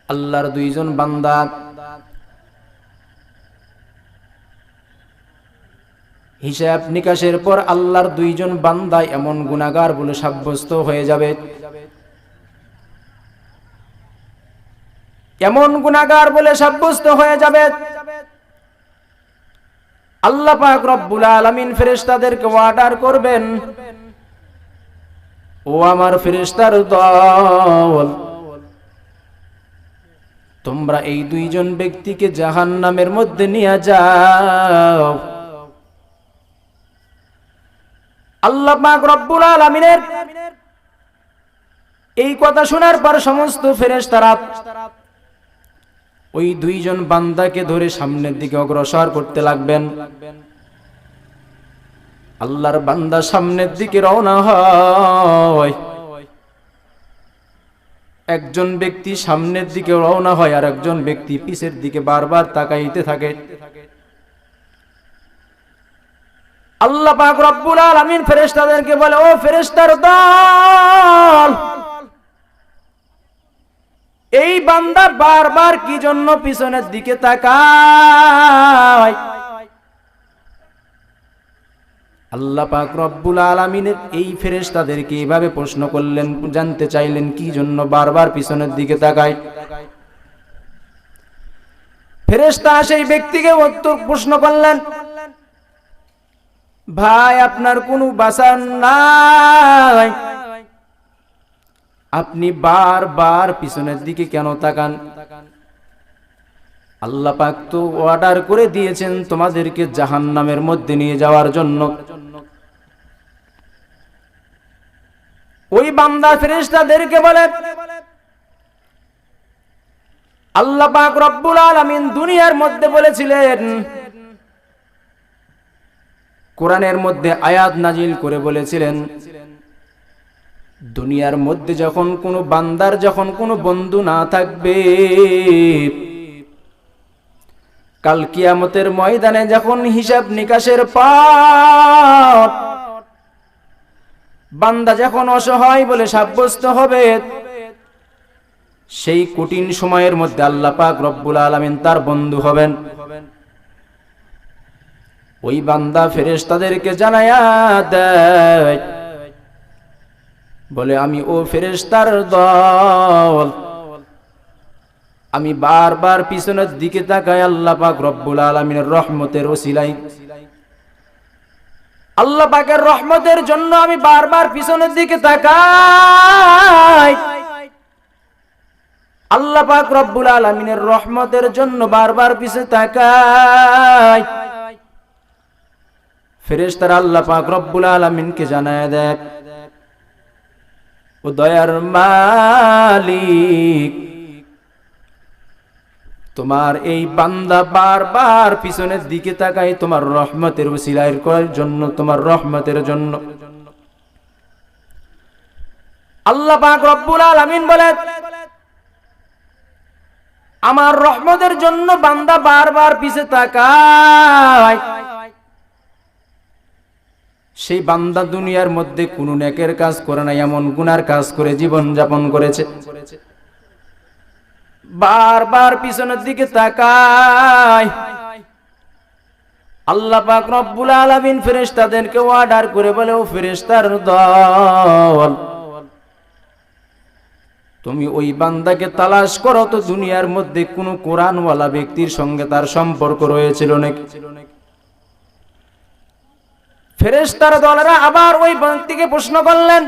আল্লাহর দুইজন বান্দা হিসাব নিকাশের পর আল্লাহর দুইজন বান্দা এমন গুনাহগার বলে সাব্যস্ত হয়ে যাবে, এমন গুনাহগার বলে সাব্যস্ত হয়ে যাবে। আল্লাহ পাক রব্বুল আলামিন ফেরেশতাদেরকে অর্ডার করবেন, ও আমার ফেরেশতার দল, তোমরা এই দুইজন ব্যক্তিকে জাহান্নামের মধ্যে নিয়ে যাও। আল্লাহ পাক রব্বুল আলামিনের এই কথা শোনার পর সমস্ত ফেরেশতারা ওই দুইজন বান্দাকে ধরে সামনের দিকে অগ্রসর করতে লাগবেন। আল্লাহর বান্দা সামনের দিকে রওনা হয়, একজন ব্যক্তি সামনের দিকে রওনা হয় আর একজন ব্যক্তি পিছের দিকে বারবার তাকাইতে থাকে। আল্লাহ পাক রব্বুল আলামিন ফেরেশতাদেরকে বলে, ও ফেরেশতার দল, এই বান্দা বারবার কি জন্য পিছনের দিকে তাকায়? আল্লাহ পাক রব্বুল আলামিনের এই ফেরেশতাদেরকে এইভাবে প্রশ্ন করলেন, জানতে চাইলেন কি জন্য বারবার পিছনের দিকে তাকায়। ফেরেশতা সেই ব্যক্তিকে উত্তর প্রশ্ন করলেন, ভাই আপনার কোনো বাসা নাই, আপনি বারবার পিছনের দিকে কেন তাকান? আল্লাহ পাক তো অর্ডার করে দিয়েছেন তোমাদেরকে জাহান্নামের মধ্যে নিয়ে যাওয়ার জন্য। ওই বান্দা ফেরেশতাদেরকে বলে, আল্লাহ পাক রব্বুল আলামিন দুনিয়ার মধ্যে বলেছিলেন, কোরআনের মধ্যে আয়াত নাজিল করে বলেছিলেন, দুনিয়ার মধ্যে যখন কোনো বান্দার যখন কোনো বন্ধু না থাকবে, কাল কিয়ামতের ময়দানে যখন হিসাব নিকাশের পর বান্দা যখন অসহায় বলে সাব্যস্ত হবে, সেই কঠিন সময়ের মধ্যে আল্লাহ পাক রব্বুল আলামিন তার বন্ধু হবেন। ওই বান্দা ফেরেশতাদেরকে জানায়া দেয়, বলে আমি ও ফেরেশতার দল, আমি বারবার পিছনের দিকে তাকাই আল্লাহ পাক রব্বুল আলামিনের রহমতের ওসিলায়, আল্লাহ পাকের রহমতের জন্য আমি বারবার পিছনের দিকে তাকাই, আল্লাহ পাক রব্বুল আলামিনের রহমতের জন্য বারবার পিছনে তাকাই। ফেরেশতারা আল্লাহ পাক রব্বুল আলামিনকে জানায় দেয়, ও দয়ার মালিক, তোমার এই বান্দা বারবার পিছনের দিকে তাকায় তোমার রহমতের ওসিলার জন্য, তোমার রহমতের জন্য। আল্লাহ পাক রব্বুল আলামিন বলে, আমার রহমতের জন্য বান্দা বারবার পিছে তাকায়, সেই বান্দা দুনিয়ার মধ্যে কোন নেকের কাজ করে না, এমন গুনার কাজ করে জীবন যাপন করেছে, বারবার পিছনের দিকে তাকায়। আল্লাহ পাক রব্বুল আলামিন ফেরেশতাদেরকে অর্ডার করে বলে, ও ফেরেশতার দল, তুমি ওই বান্দাকে তালাশ করো তো দুনিয়ার মধ্যে কোন কোরআনওয়ালা ব্যক্তির সঙ্গে তার সম্পর্ক রয়েছিল নাকি। ফেরেশতার দলেরা আবার ওই ব্যক্তিকে প্রশ্ন করলেন,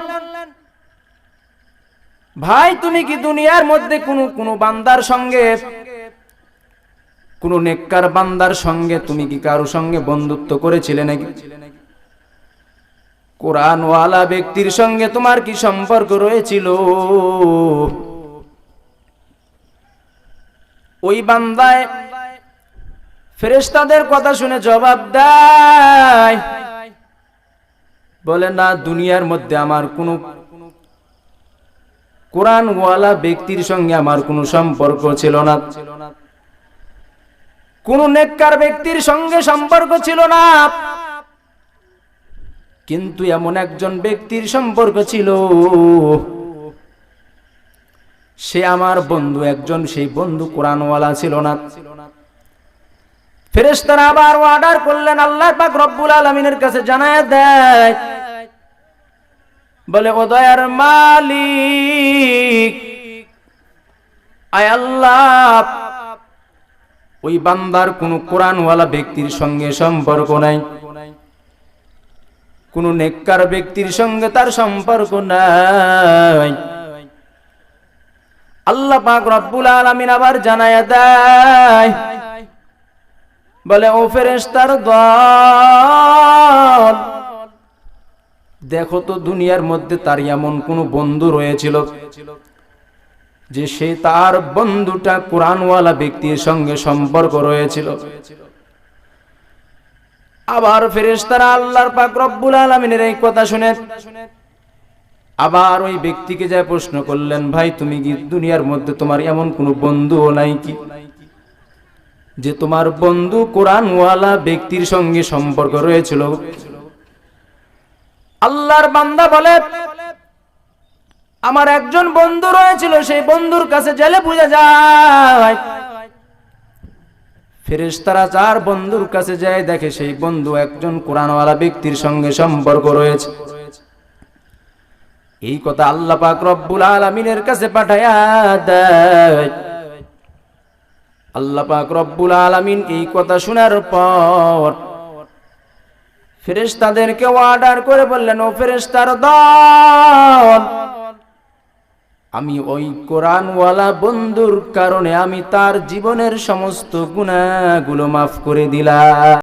ভাই তুমি কি দুনিয়ার মধ্যে কোন বান্দার সঙ্গে, কোন নেককার বান্দার সঙ্গে তুমি কি কারো সঙ্গে বন্ধুত্ব করেছিলে নাকি? কোরআনওয়ালা ব্যক্তির সঙ্গে তোমার কি সম্পর্ক রয়েছিল? ওই বান্দায় ফেরেশতাদের কথা শুনে জবাব দেয়, বলে না, দুনিয়ার মধ্যে আমার কোন কোরআনওয়ালা ব্যক্তির সঙ্গে আমার কোনো সম্পর্ক ছিল না, কোন নেককার ব্যক্তির সঙ্গে সম্পর্ক ছিল না, কিন্তু এমন একজন ব্যক্তির সম্পর্ক ছিল সে আমার বন্ধু একজন, সেই বন্ধু কোরআনওয়ালা ছিল না। ফেরেশতারা আবার অর্ডার করলেন, আল্লাহ পাক রব্বুল আলামিনের কাছে জানায় দেয়, বলে ও দয়ার মালিক, আয় আল্লাহ, ওই বান্দার কোন কোরআনওয়ালা ব্যক্তির সঙ্গে সম্পর্ক নাই, কোন নেককার ব্যক্তির সঙ্গে তার সম্পর্ক নাই। আল্লাহ পাক রব্বুল আলামিন আবার জানায়া দেয়, বলে ও ফেরেশতার দল, দেখো তো দুনিয়ার মধ্যে তার এমন কোন বন্ধু রয়েছিল যে সে তার বন্ধুটা কোরআনওয়ালা ব্যক্তির সঙ্গে সম্পর্ক রয়েছিল। আবার ফেরেশতারা আল্লাহর পাক রব্বুল আলামিনের এই কথা শুনে আবার ওই ব্যক্তিকে যায় প্রশ্ন করলেন, ভাই তুমি কি দুনিয়ার মধ্যে তোমার এমন কোন বন্ধুও নাই কি যে তোমার বন্ধু কোরআনওয়ালা ব্যক্তির সঙ্গে সম্পর্ক রয়েছিল? আল্লাহর বান্দা বলে, আমার একজন বন্ধু রয়েছিল, সেই বন্ধুর কাছে গেলে বুঝা যায়। ফেরেশতারা যার বন্ধুর কাছে যায় দেখে সেই বন্ধু একজন কোরআনওয়ালা ব্যক্তির সঙ্গে সম্পর্ক রয়েছে। এই কথা আল্লাহ পাক রব্বুল আলামিনের কাছে পাঠায়া দেয়। আল্লাহ পাক রব্বুল আলামিন এই কথা শোনার পর ফেরেশতাদেরকে অর্ডার করে বললেন, ও ফেরেশতার দল, আমি ওই কোরআনওয়ালা বন্ধুর কারণে আমি তার জীবনের সমস্ত গুনাহগুলো মাফ করে দিলাম।